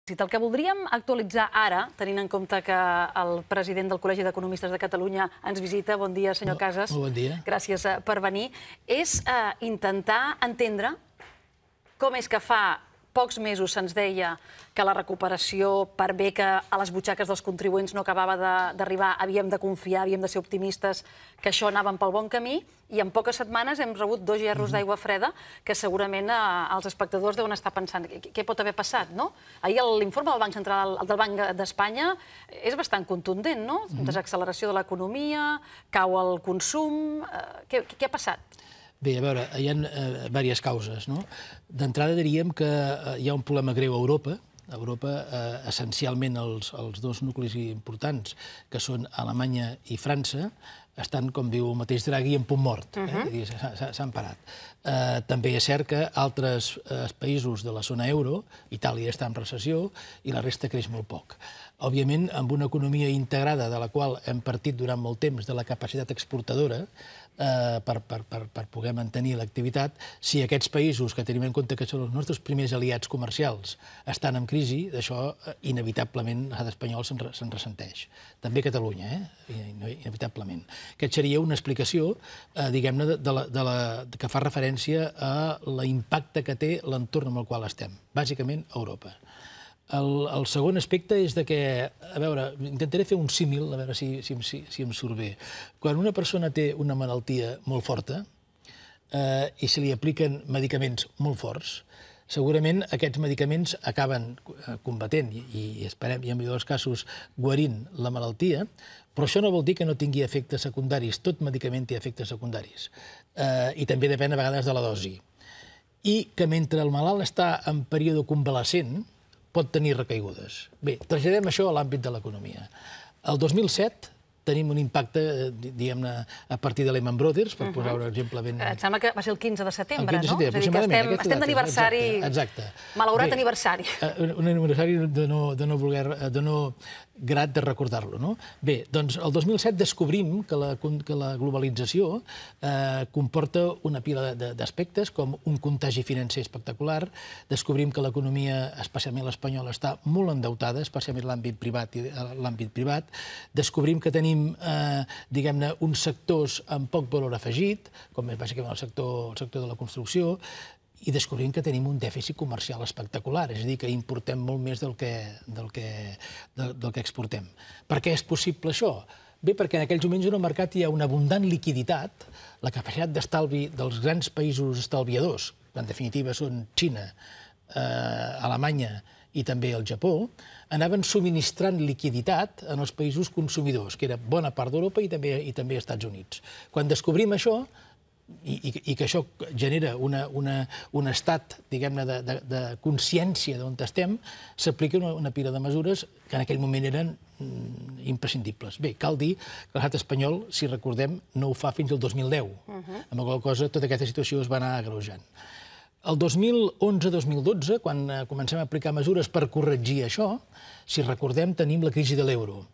El que voldríem actualitzar ara, tenint en compte que el president del Col·legi d'Economistes de Catalunya ens visita, bon dia, senyor Casas. Bon dia. Gràcies per venir. És intentar entendre com és que fa pocs mesos se'ns deia que la recuperació, per bé que a les butxaques dels contribuents no acabava d'arribar, havíem de confiar, havíem de ser optimistes, que això anàvem pel bon camí, i en poques setmanes hem rebut 2 gerros d'aigua freda que segurament els espectadors deuen estar pensant què pot haver passat, no? Ahir l'informe del Banc Central, del Banc d'Espanya, és bastant contundent, no? Desacceleració de l'economia, cau el consum... Què ha passat? Bé, a veure, hi ha diverses causes, no? D'entrada diríem que hi ha un problema greu a Europa. A Europa, essencialment, els dos nuclis importants, que són Alemanya i França, estan, com diu el mateix Draghi, en punt mort. S'han parat. També és cert que altres països de la zona euro, Itàlia està en recessió i la resta creix molt poc. Òbviament, amb una economia integrada de la qual hem partit durant molt temps de la capacitat exportadora per poder mantenir l'activitat, si aquests països, que tenim en compte que són els nostres primers aliats comercials, estan en crisi, d'això inevitablement l'estat espanyol se'n ressenteix. També Catalunya, inevitablement. Aquesta seria una explicació, diguem-ne, que fa referència a l'impacte que té l'entorn amb el qual estem, bàsicament a Europa. El segon aspecte és que, a veure, intentaré fer un símil, a veure si em surt bé. Quan una persona té una malaltia molt forta i se li apliquen medicaments molt forts, segurament aquests medicaments acaben combatent i esperem, i en millors casos, guarint la malaltia, però això no vol dir que no tingui efectes secundaris. Tot medicament té efectes secundaris. I també depèn a vegades de la dosi. I que mentre el malalt està en període convalescent, pot tenir recaigudes. Bé, traslladem això a l'àmbit de l'economia. El 2007 tenim un impacte, diguem-ne, a partir de Lehman Brothers, per posar un exemple ben... Et sembla que va ser el 15 de setembre, no? El 15 de setembre, aproximadament. Estem d'aniversari... Exacte. Malaurat aniversari. Un aniversari de no grat de recordar-lo, no? Bé, doncs el 2007 descobrim que la globalització comporta una pila d'aspectes, com un contagi financer espectacular. Descobrim que l'economia, especialment l'espanyola, està molt endeutada, especialment l'àmbit privat. Descobrim que tenim, diguem-ne, uns sectors amb poc valor afegit, com és bàsicament el sector de la construcció, i descobrim que tenim un dèficit comercial espectacular, és a dir, que importem molt més del que exportem. Per què és possible això? Bé, perquè en aquells moments en el mercat hi ha una abundant liquiditat, la capacitat d'estalvi dels grans països estalviadors, que en definitiva són Xina, Alemanya i també el Japó, anaven subministrant liquiditat en els països consumidors, que era bona part d'Europa i també als Estats Units. Quan descobrim això, i que això genera un estat, diguem-ne, de consciència d'on estem, s'aplica una pila de mesures que en aquell moment eren imprescindibles. Bé, cal dir que l'estat espanyol, si recordem, no ho fa fins al 2010. Amb la qual cosa, tota aquesta situació es va anar agreujant. El 2011-2012, quan comencem a aplicar mesures per corregir això, si recordem, tenim la crisi de l'euro.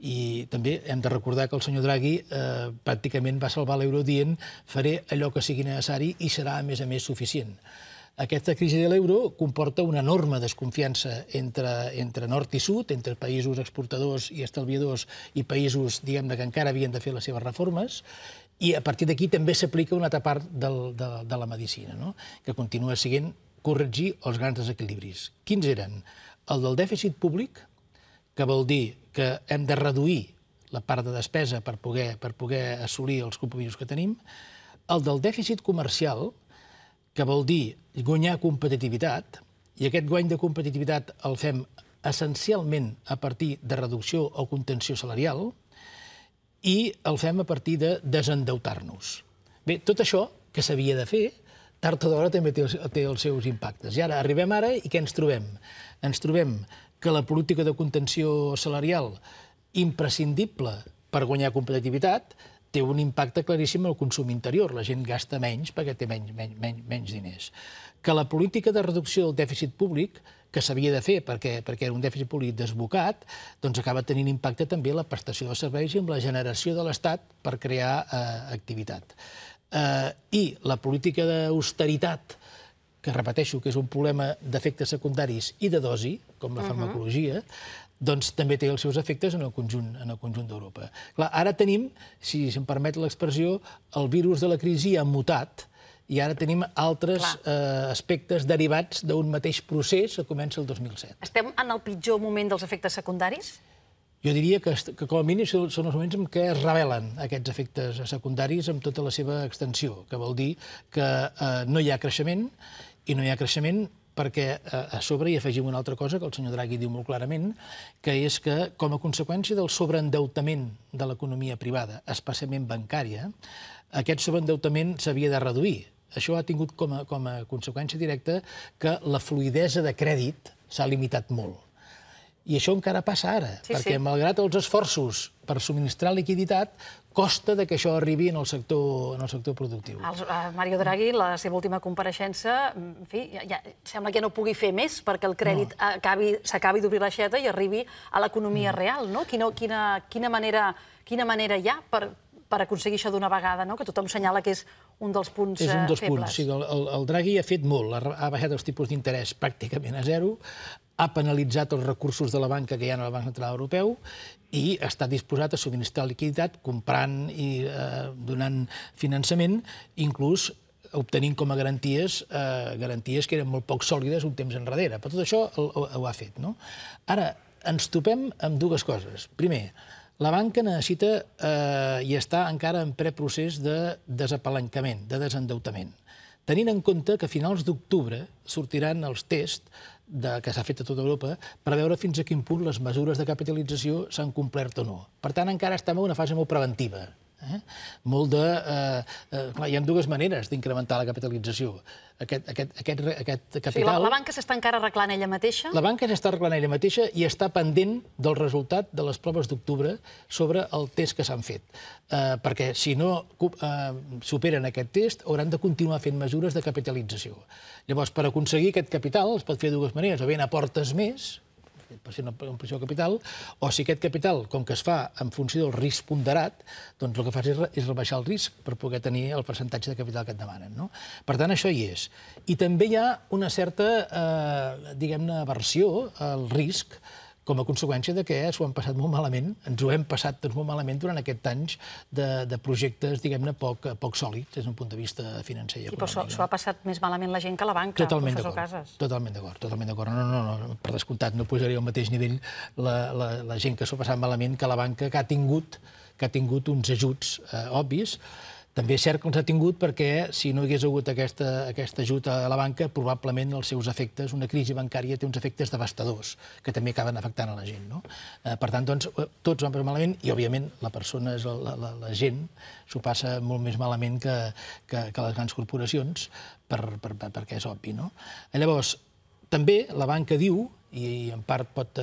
I també hem de recordar que el senyor Draghi pràcticament va salvar l'euro dient faré allò que sigui necessari i serà, a més suficient. Aquesta crisi de l'euro comporta una enorme desconfiança entre nord i sud, entre països exportadors i estalviadors i països, diguem-ne, que encara havien de fer les seves reformes, i a partir d'aquí també s'aplica una altra part de la medicina, que continua sent corregir els grans desequilibris. Quins eren? El del dèficit públic, que vol dir que hem de reduir la part de despesa per poder assolir els compromisos que tenim, el del dèficit comercial, que vol dir guanyar competitivitat, i aquest guany de competitivitat el fem essencialment a partir de reducció o contenció salarial, i el fem a partir de desendeutar-nos. Bé, tot això que s'havia de fer, tard o d'hora també té els seus impactes. I ara arribem i què ens trobem? Ens trobem que la política de contenció salarial, imprescindible per guanyar competitivitat, té un impacte claríssim al consum interior. La gent gasta menys perquè té menys diners. Que la política de reducció del dèficit públic, que s'havia de fer perquè era un dèficit públic desbocat, doncs acaba tenint impacte també en la prestació de serveis i en la generació de l'Estat per crear activitat. I la política d'austeritat que repeteixo que és un problema d'efectes secundaris i de dosi, com la farmacologia, doncs també té els seus efectes en el conjunt d'Europa. Clar, ara tenim, si em permet l'expressió, el virus de la crisi ha mutat i ara tenim altres aspectes derivats d'un mateix procés que comença el 2007. Estem en el pitjor moment dels efectes secundaris? Jo diria que com a mínim són els moments en què es revelen aquests efectes secundaris amb tota la seva extensió, que vol dir que no hi ha creixement, i no hi ha creixement perquè a sobre hi afegim una altra cosa que el senyor Draghi diu molt clarament, que és que, com a conseqüència del sobreendeutament de l'economia privada, especialment bancària, aquest sobreendeutament s'havia de reduir. Això ha tingut com a conseqüència directa que la fluïdesa de crèdit s'ha limitat molt. I això encara passa ara, perquè malgrat els esforços per subministrar liquiditat, costa que això arribi en el sector productiu. Mario Draghi, la seva última compareixença, en fi, sembla que no pugui fer més perquè el crèdit s'acabi d'obrir l'aixeta i arribi a l'economia real, no? Quina manera hi ha per aconseguir això d'una vegada, que tothom assenyala que és un dels punts febles? És un dels punts. El Draghi ha fet molt, ha baixat els tipus d'interès pràcticament a zero, ha penalitzat els recursos de la banca que hi ha al Banc Central Europeu i està disposat a subministrar liquiditat comprant i donant finançament, inclús obtenint com a garanties que eren molt poc sòlides un temps enrere. Però tot això ho ha fet. Ara, ens topem amb dues coses. Primer, la banca necessita i està encara en preprocés de desapalancament, de desendeutament. Tenint en compte que a finals d'octubre sortiran els tests que s'ha fet a tota Europa per veure fins a quin punt les mesures de capitalització s'han complert o no. Per tant, encara estem en una fase molt preventiva. Hi ha dues maneres d'incrementar la capitalització. Aquest capital... La banca s'està encara arreglant ella mateixa? La banca s'està arreglant ella mateixa i està pendent del resultat de les proves d'octubre sobre el test que s'han fet. Perquè si no superen aquest test, hauran de continuar fent mesures de capitalització. Llavors, per aconseguir aquest capital, es pot fer de dues maneres. O bé aportes més, per ser una posició de capital, o si aquest capital, com que es fa en funció del risc ponderat, doncs el que fas és rebaixar el risc per poder tenir el percentatge de capital que et demanen. Per tant, això hi és. I també hi ha una certa, diguem-ne, aversió al risc com a conseqüència de que s'ho han passat molt malament, ens ho hem passat tots molt malament durant aquests anys de projectes, diguem-ne, poc sòlids des d'un punt de vista financer i econòmic. Però s'ho ha passat més malament la gent que la banca, professor Casas. Totalment d'acord. No, per descomptat, no posaria al mateix nivell la gent que s'ho ha passat malament que la banca que ha tingut uns ajuts obvis. També és cert que els ha tingut perquè si no hi hagués hagut aquest ajut a la banca, probablement els seus efectes, una crisi bancària té uns efectes devastadors que també acaben afectant a la gent. Per tant, doncs, tots van passar malament i, òbviament, la persona, la gent, s'ho passa molt més malament que les grans corporacions perquè és obvi. Llavors, també la banca diu, i en part pot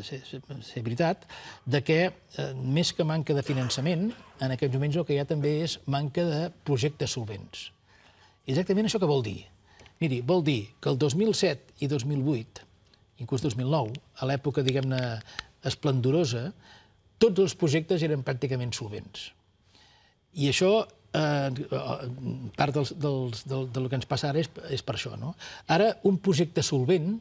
ser veritat, que més que manca de finançament, en aquests moments el que hi ha també és manca de projectes solvents. Exactament això què vol dir? Miri, vol dir que el 2007 i 2008, inclús 2009, a l'època, diguem-ne, esplendorosa, tots els projectes eren pràcticament solvents. I això part del que ens passa ara és per això. Ara, un projecte solvent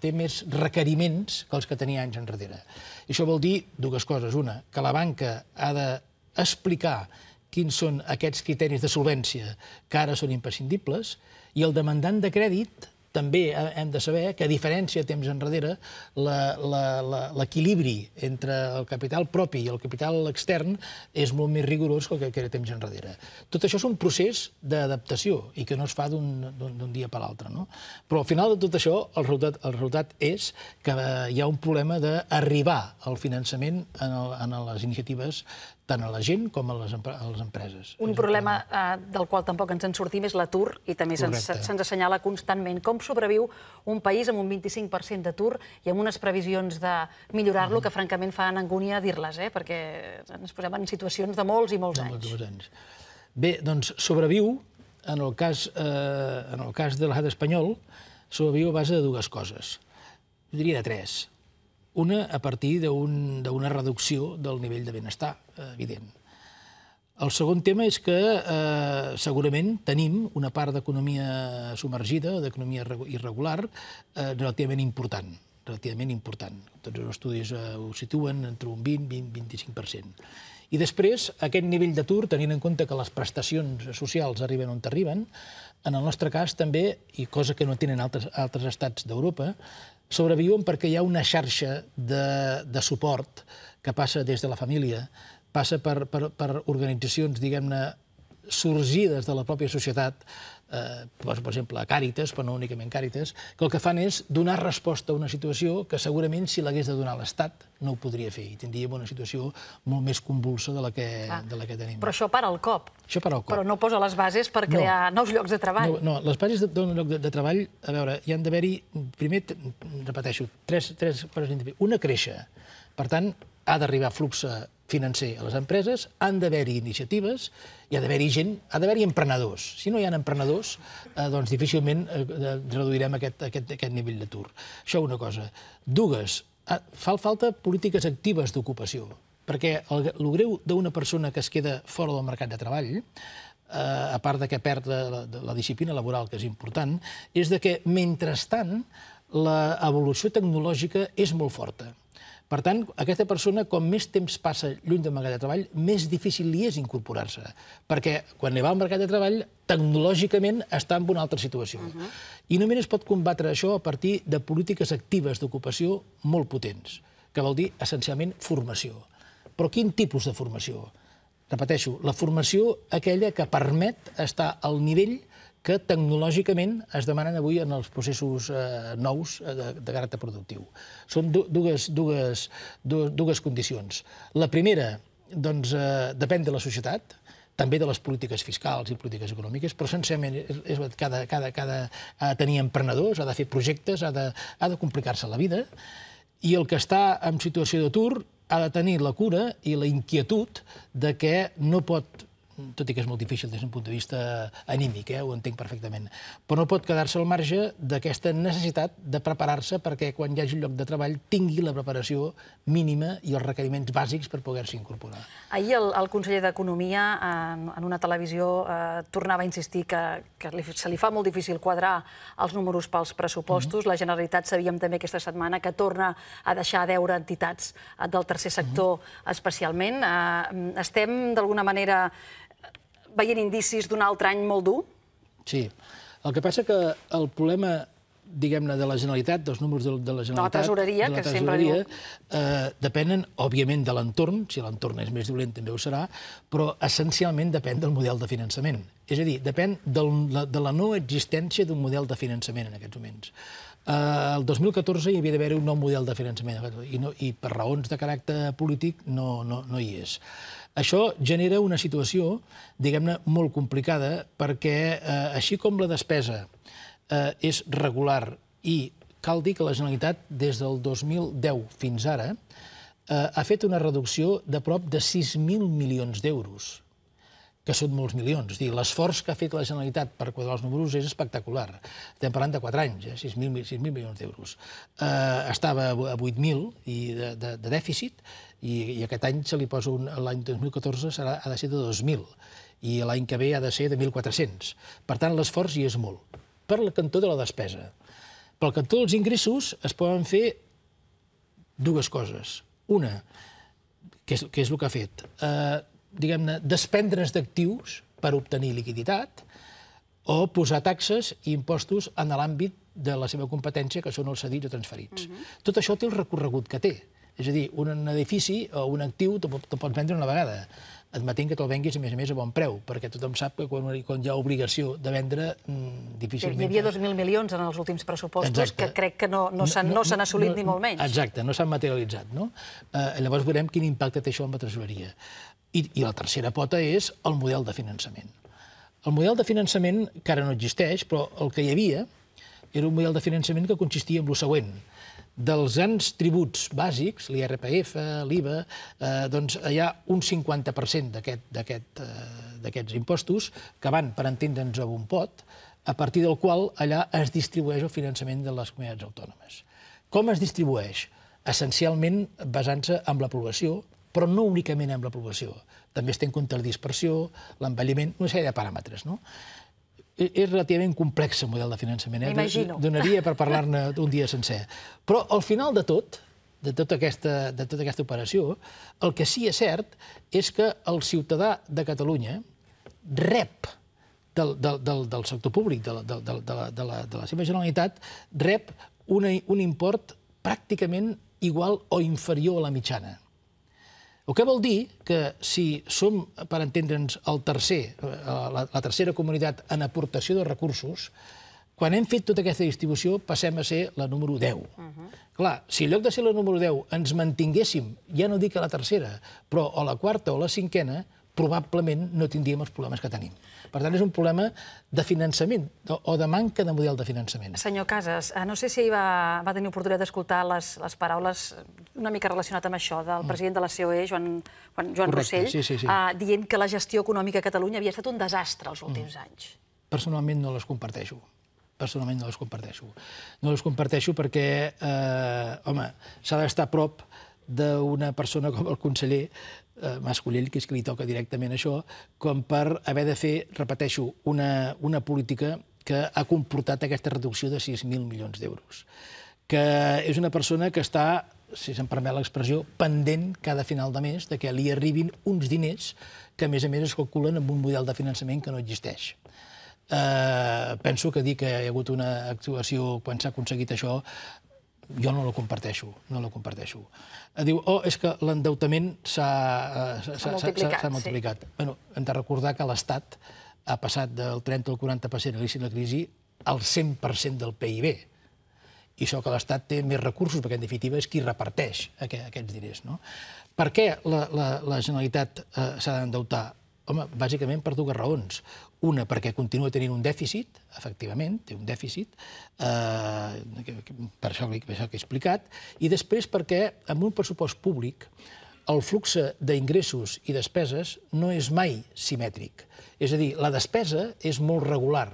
té més requeriments que els que tenia anys enrere. I això vol dir dues coses. Una, que la banca ha d'explicar quins són aquests criteris de solvència que ara són imprescindibles i el demandant de crèdit també hem de saber que, a diferència de temps enrere, l'equilibri entre el capital propi i el capital extern és molt més rigorós que el que era temps enrere. Tot això és un procés d'adaptació i que no es fa d'un dia per l'altre. Però al final de tot això, el resultat és que hi ha un problema d'arribar al finançament en les iniciatives tant a la gent com a les empreses. Un problema del qual tampoc ens en sortim és l'atur i també se'ns assenyala constantment. Com sobreviu un país amb un 25% d'atur i amb unes previsions de millorar-lo que francament fan angúnia dir-les, perquè ens posem en situacions de molts i molts anys. Bé, doncs sobreviu, en el cas de l'estat espanyol, sobreviu a base de dues coses. Jo diria de tres. Una, a partir d'una reducció del nivell de benestar, evident. El segon tema és que segurament tenim una part d'economia submergida o d'economia irregular relativament important. Tots els estudis ho situen entre un 20-25%. I després, aquest nivell d'atur, tenint en compte que les prestacions socials arriben on arriben, en el nostre cas també, i cosa que no tenen altres estats d'Europa, sobreviuen perquè hi ha una xarxa de suport que passa des de la família, passa per organitzacions, diguem-ne, sorgides de la pròpia societat, per exemple, Càritas, però no únicament Càritas, que el que fan és donar resposta a una situació que segurament si l'hagués de donar l'Estat no ho podria fer i tindríem una situació molt més convulsa de la que tenim. Però això para el cop. Això para el cop. Però no posa les bases per crear nous llocs de treball. No, les bases d'un lloc de treball, a veure, hi han d'haver-hi, primer, repeteixo, tres coses. Una, créixer. Per tant, ha d'arribar flux financer a les empreses, han d'haver-hi iniciatives, hi ha d'haver-hi gent, ha d'haver-hi emprenedors. Si no hi ha emprenedors, doncs difícilment reduirem aquest nivell d'atur. Això una cosa. Dues, fa falta polítiques actives d'ocupació, perquè el greu d'una persona que es queda fora del mercat de treball, a part que perd la disciplina laboral, que és important, és que, mentrestant, l'evolució tecnològica és molt forta. Per tant, aquesta persona, com més temps passa lluny del mercat de treball, més difícil li és incorporar-se, perquè quan va al mercat de treball, tecnològicament està en una altra situació. I només es pot combatre això a partir de polítiques actives d'ocupació molt potents, que vol dir, essencialment, formació. Però quin tipus de formació? Repeteixo, la formació aquella que permet estar al nivell que tecnològicament es demanen avui en els processos nous de caràcter productiu. Són dues condicions. La primera, doncs, depèn de la societat, també de les polítiques fiscals i polítiques econòmiques, però essencialment ha de tenir emprenedors, ha de fer projectes, ha de complicar-se la vida, i el que està en situació d'atur ha de tenir la cura i la inquietud de que no pot, tot i que és molt difícil des d'un punt de vista anímic, ho entenc perfectament, però no pot quedar-se al marge d'aquesta necessitat de preparar-se perquè quan hi hagi lloc de treball tingui la preparació mínima i els requeriments bàsics per poder-s'hi incorporar. Ahir el conseller d'Economia en una televisió tornava a insistir que se li fa molt difícil quadrar els números pels pressupostos. La Generalitat sabíem també aquesta setmana que torna a deixar a deure entitats del tercer sector especialment. Estem d'alguna manera veient indicis d'un altre any molt dur? Sí. El que passa que el problema, diguem-ne, de la Generalitat, dels números de la Generalitat... De la tresoreria, que sempre diu... Depenen, òbviament, de l'entorn. Si l'entorn és més dolent, també ho serà, però essencialment depèn del model de finançament. És a dir, depèn de la no existència d'un model de finançament en aquests moments. El 2014 hi havia d'haver un nou model de finançament i per raons de caràcter polític no hi és. Això genera una situació, diguem-ne, molt complicada perquè, així com la despesa és regular i cal dir que la Generalitat, des del 2010 fins ara, ha fet una reducció de prop de 6.000 milions d'euros, que són molts milions. L'esforç que ha fet la Generalitat per quadrar els números és espectacular. Estem parlant de 4 anys, 6.000 milions d'euros. Estava a 8.000 de dèficit i aquest any se li posa, l'any 2014 ha de ser de 2.000 i l'any que ve ha de ser de 1.400. Per tant, l'esforç hi és molt. Per el cantó de la despesa. Pel cantó dels ingressos es poden fer dues coses. Una, que és el que ha fet, diguem-ne, desprendre's d'actius per obtenir liquiditat o posar taxes i impostos en l'àmbit de la seva competència, que són els cedits o transferits. Tot això té el recorregut que té. És a dir, un edifici o un actiu te'l pots vendre una vegada, admetent que te'l venguis, a més, a bon preu, perquè tothom sap que quan hi ha obligació de vendre, difícilment... Hi havia 2.000 milions en els últims pressupostos que crec que no s'han assolit ni molt menys. Exacte, no s'han materialitzat. Llavors veurem quin impacte té això en la tresoreria. I la tercera pota és el model de finançament. El model de finançament, que ara no existeix, però el que hi havia era un model de finançament que consistia en el següent. Dels grans tributs bàsics, l'IRPF, l'IVA, doncs hi ha un 50% d'aquests impostos que van, per entendre'ns, a un pot, a partir del qual allà es distribueix el finançament de les comunitats autònomes. Com es distribueix? Essencialment basant-se en la població, però no únicament amb la població. També es té en compte la dispersió, l'envelliment, una sèrie de paràmetres, no? És relativament complex el model de finançament. M'imagino. Donaria per parlar-ne un dia sencer. Però al final de tot, de tota aquesta operació, el que sí és cert és que el ciutadà de Catalunya rep del sector públic, de la seva Generalitat, rep un import pràcticament igual o inferior a la mitjana. El que vol dir que si som, per entendre'ns, la tercera comunitat en aportació de recursos, quan hem fet tota aquesta distribució passem a ser la número 10. Clar, si en lloc de ser la número 10 ens mantinguéssim, ja no dic a la tercera, però a la quarta o a la cinquena, probablement no tindríem els problemes que tenim. Per tant, és un problema de finançament o de manca de model de finançament. Senyor Casas, no sé si va tenir oportunitat d'escoltar les paraules una mica relacionat amb això del president de la COE, Joan Rossell, dient que la gestió econòmica a Catalunya havia estat un desastre els últims anys. Personalment no les comparteixo. Personalment no les comparteixo. No les comparteixo perquè, home, s'ha d'estar a prop d'una persona com el conseller Mas-Colell, que és que li toca directament això, com per haver de fer, repeteixo, una política que ha comportat aquesta reducció de 6.000 milions d'euros. Que és una persona que està, si se'm permet l'expressió, pendent cada final de mes de que li arribin uns diners que, a més es calculen amb un model de finançament que no existeix. Penso que dir que hi ha hagut una actuació quan s'ha aconseguit això, jo no la comparteixo, no la comparteixo. Diu, és que l'endeutament s'ha multiplicat. Bé, hem de recordar que l'Estat ha passat del 30 al 40% a l'inici de la crisi al 100% del PIB. I això que l'Estat té més recursos, perquè en definitiva és qui reparteix aquests diners. Per què la Generalitat s'ha d'endeutar? Home, bàsicament per dues raons. Una, perquè continua tenint un dèficit, efectivament, té un dèficit, per això que he explicat, i després perquè amb un pressupost públic el flux d'ingressos i despeses no és mai simètric. És a dir, la despesa és molt regular,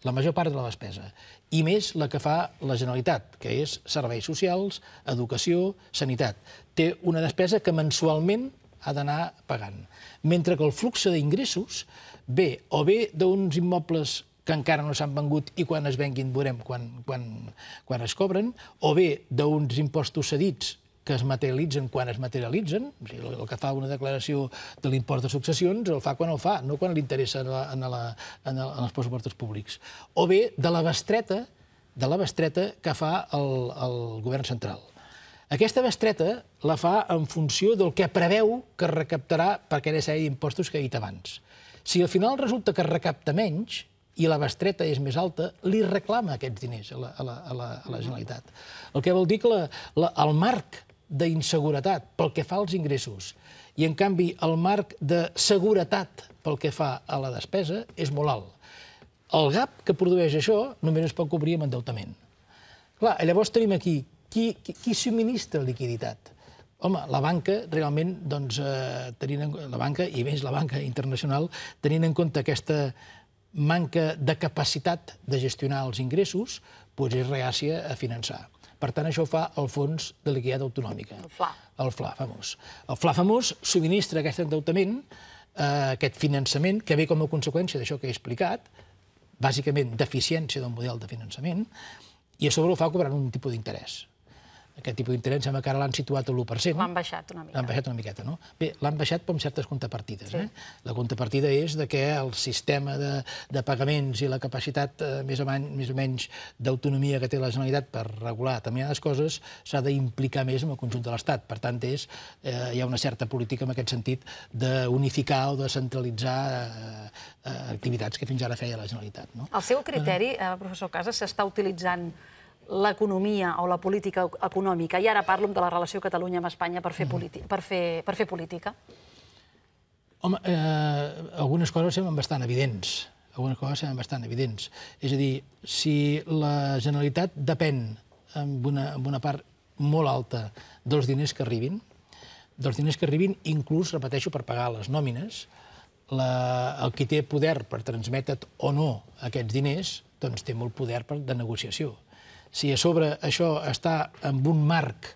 la major part de la despesa, i més la que fa la Generalitat, que és serveis socials, educació, sanitat. Té una despesa que mensualment ha d'anar pagant. Mentre que el flux d'ingressos ve o bé d'uns immobles que encara no s'han vengut i quan es venguin veurem quan es cobren, o bé d'uns impostos cedits que es materialitzen quan es materialitzen, el que fa una declaració de l'impost de successions el fa quan el fa, no quan li interessa en els pressupostos públics. O bé de la bestreta que fa el govern central. Aquesta bestreta la fa en funció del que preveu que es recaptarà per aquella sèrie d'impostos que he dit abans. Si al final resulta que es recapta menys i la bestreta és més alta, li reclama aquests diners a la Generalitat. El que vol dir que el marc d'inseguretat pel que fa als ingressos i, en canvi, el marc de seguretat pel que fa a la despesa és molt alt. El gap que produeix això només es pot cobrir amb endeutament. Clar, llavors tenim aquí qui subministra liquiditat? Home, la banca, realment, doncs, la banca, i més la banca internacional, tenint en compte aquesta manca de capacitat de gestionar els ingressos, doncs és reàcia a finançar. Per tant, això ho fa el Fons de Liquiditat Autonòmica. El FLA. El FLA famós. El FLA famós subministra aquest endeutament, aquest finançament, que ve com a conseqüència d'això que he explicat, bàsicament deficiència del model de finançament, i a sobre ho fa cobrant un tipus d'interès. Aquest tipus d'interès sembla que ara l'han situat a l'1%. L'han baixat una mica. L'han baixat una miqueta, no? Bé, l'han baixat per certes contrapartides. La contrapartida és que el sistema de pagaments i la capacitat més o menys d'autonomia que té la Generalitat per regular determinades coses s'ha d'implicar més en el conjunt de l'Estat. Per tant, hi ha una certa política en aquest sentit d'unificar o de centralitzar activitats que fins ara feia la Generalitat. El seu criteri, professor Casas, s'està utilitzant l'economia o la política econòmica, i ara parlo de la relació Catalunya amb Espanya per fer política? Home, algunes coses semblen bastant evidents. És a dir, si la Generalitat depèn amb una part molt alta dels diners que arribin, inclús, repeteixo, per pagar les nòmines, el qui té poder per transmetre o no aquests diners, doncs té molt poder de negociació. Si a sobre això està en un marc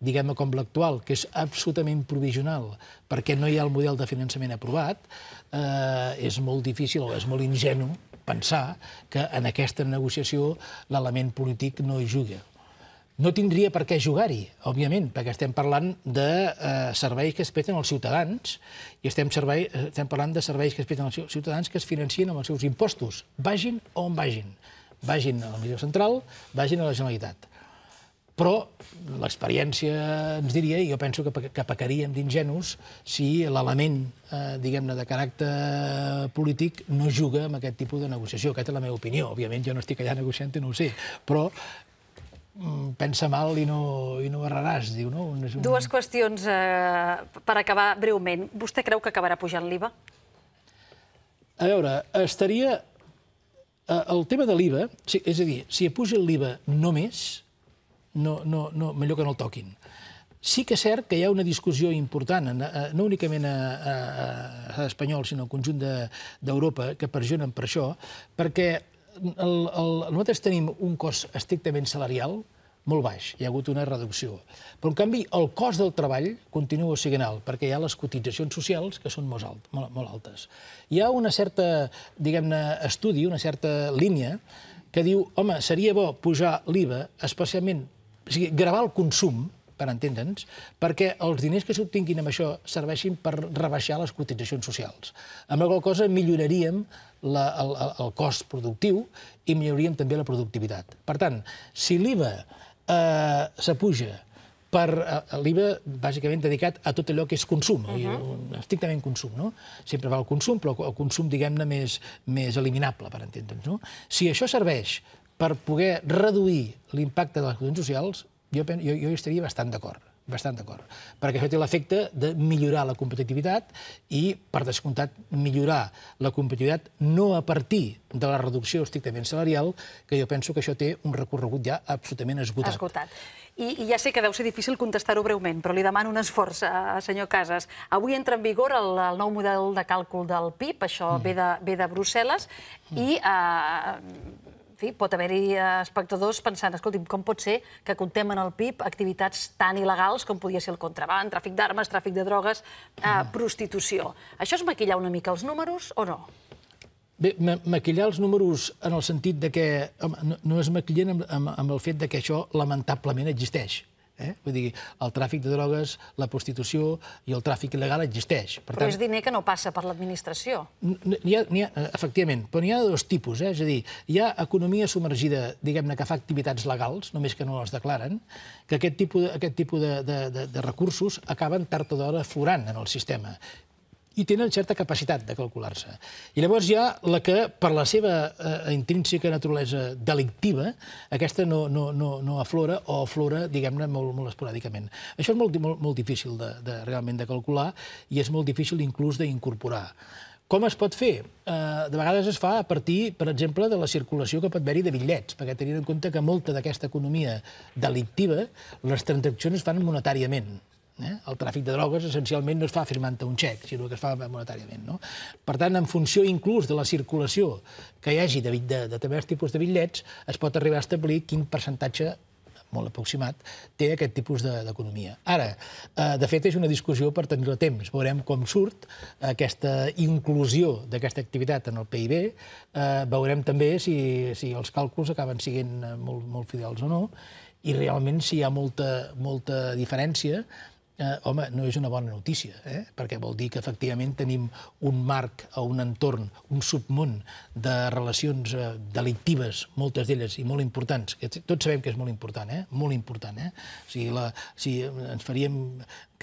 diguem-ne com l'actual, que és absolutament provisional perquè no hi ha el model de finançament aprovat, és molt difícil o és molt ingenu pensar que en aquesta negociació l'element polític no hi juga. No tindria per què jugar-hi, òbviament, perquè estem parlant de serveis que es presten als ciutadans i estem parlant de serveis que es presten als ciutadans que es financien amb els seus impostos, vagin on vagin. Vagin a l'administració central, vagin a la Generalitat. Però l'experiència ens diria, i jo penso que pecaríem d'ingenus, si l'element, diguem-ne, de caràcter polític no juga amb aquest tipus de negociació. Aquesta és la meva opinió. Òbviament, jo no estic allà negociant i no ho sé, però pensa mal i no erraràs, diu, no? Dues qüestions per acabar breument. Vostè creu que acabarà pujant l'IVA? A veure, estaria... El tema de l'IVA, és a dir, si apuja l'IVA només, millor que no el toquin. Sí que és cert que hi ha una discussió important, no únicament a l'espanyol, sinó al conjunt d'Europa, que pressionen per això, perquè nosaltres tenim un cost estrictament salarial molt baix, hi ha hagut una reducció. Però, en canvi, el cost del treball continua sent alt, perquè hi ha les cotitzacions socials que són molt altes. Hi ha una certa, diguem-ne, estudi, una certa línia que diu, home, seria bo pujar l'IVA, especialment, o sigui, gravar el consum, per entendre'ns, perquè els diners que s'obtinguin amb això serveixin per rebaixar les cotitzacions socials. Amb la qual cosa milloraríem el cost productiu i milloraríem també la productivitat. Per tant, si l'IVA s'apuja per l'IVA bàsicament dedicat a tot allò que és consum, estrictament consum, no? Sempre va el consum, però el consum, diguem-ne, més eliminable, per entendre'ns, no? Si això serveix per poder reduir l'impacte de les cotitzacions socials, jo hi estaria bastant d'acord, perquè això té l'efecte de millorar la competitivitat i, per descomptat, millorar la competitivitat no a partir de la reducció estrictament salarial, que jo penso que això té un recorregut ja absolutament esgotat. I ja sé que deu ser difícil contestar-ho breument, però li demano un esforç, senyor Casas. Avui entra en vigor el nou model de càlcul del PIB, això ve de Brussel·les, i pot haver-hi espectadors pensant, escolti'm, com pot ser que contem en el PIB activitats tan il·legals com podia ser el contraban, tràfic d'armes, tràfic de drogues, prostitució. Això és maquillar una mica els números o no? Bé, maquillar els números en el sentit que no es maquillen amb el fet que això lamentablement existeix. Vull dir, el tràfic de drogues, la prostitució i el tràfic il·legal existeix. Però és diner que no passa per l'administració. Efectivament, però n'hi ha de dos tipus. És a dir, hi ha economia submergida, diguem-ne, que fa activitats legals, només que no les declaren, que aquest tipus de recursos acaben tard o d'hora aflorant en el sistema i tenen certa capacitat de calcular-se. I llavors hi ha la que, per la seva intrínseca naturalesa delictiva, aquesta no aflora o aflora, diguem-ne, molt esporàdicament. Això és molt difícil realment de calcular i és molt difícil inclús d'incorporar. Com es pot fer? De vegades es fa a partir, per exemple, de la circulació que pot haver-hi de bitllets, perquè tenint en compte que molta d'aquesta economia delictiva, les transaccions es fan monetàriament. El tràfic de drogues essencialment no es fa firmant-te un xec, sinó que es fa monetàriament. Per tant, en funció inclús de la circulació que hi hagi de determinats tipus de bitllets, es pot arribar a establir quin percentatge molt aproximat, té aquest tipus d'economia. Ara, de fet, és una discussió per tenir-la temps. Veurem com surt aquesta inclusió d'aquesta activitat en el PIB, veurem també si els càlculs acaben sent molt fidels o no, i realment si hi ha molta diferència, home, no és una bona notícia, perquè vol dir que efectivament tenim un marc o un entorn, un submón de relacions delictives, moltes d'elles i molt importants, que tots sabem que és molt important, molt important. O sigui, ens faríem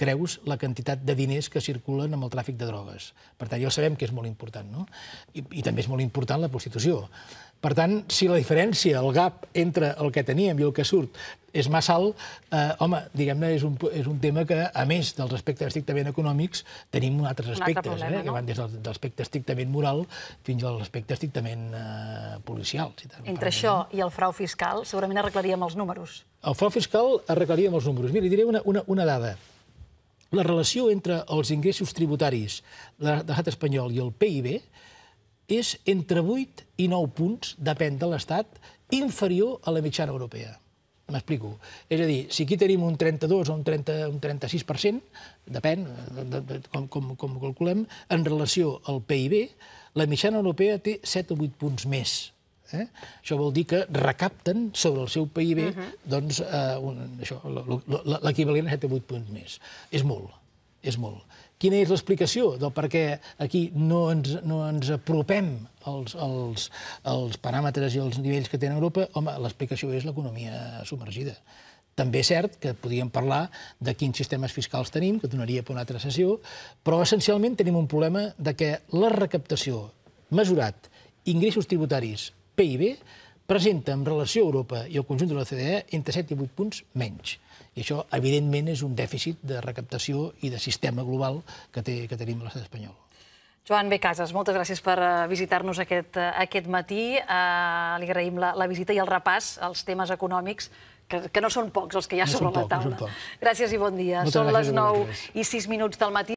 creus la quantitat de diners que circulen amb el tràfic de drogues. Per tant, ja sabem que és molt important, no? I també és molt important la prostitució. Per tant, si la diferència, el gap entre el que teníem i el que surt és massa alt, home, diguem-ne, és un tema que, a més dels aspectes estrictament econòmics, tenim altres aspectes, que van des de l'aspecte estrictament moral fins a l'aspecte estrictament policial. Entre això i el frau fiscal, segurament arreglaríem els números. El frau fiscal arreglaríem els números. Mira, diré una dada. La relació entre els ingressos tributaris de l'estat espanyol i el PIB és entre 8 i 9 punts, depèn de l'estat, inferior a la mitjana europea. M'explico. És a dir, si aquí tenim un 32 o un 36%, depèn com calculem, en relació al PIB, la mitjana europea té 7 o 8 punts més. Això vol dir que recapten sobre el seu PIB l'equivalent a 7 o 8 punts més. És molt, és molt. Quina és l'explicació del per què aquí no ens apropem als paràmetres i als nivells que tenen Europa? Home, l'explicació és l'economia submergida. També és cert que podríem parlar de quins sistemes fiscals tenim, que donaria per una altra sessió, però essencialment tenim un problema de que la recaptació mesurat ingressos tributaris PIB presenta en relació a Europa i al conjunt de l'OCDE entre 7 i 8 punts menys. I això, evidentment, és un dèficit de recaptació i de sistema global que tenim a l'estat espanyol. Joan B. Casas, moltes gràcies per visitar-nos aquest matí. Li agraïm la visita i el repàs als temes econòmics, que no són pocs els que hi ha sobre la taula. Gràcies i bon dia. Són les 9:06 del matí.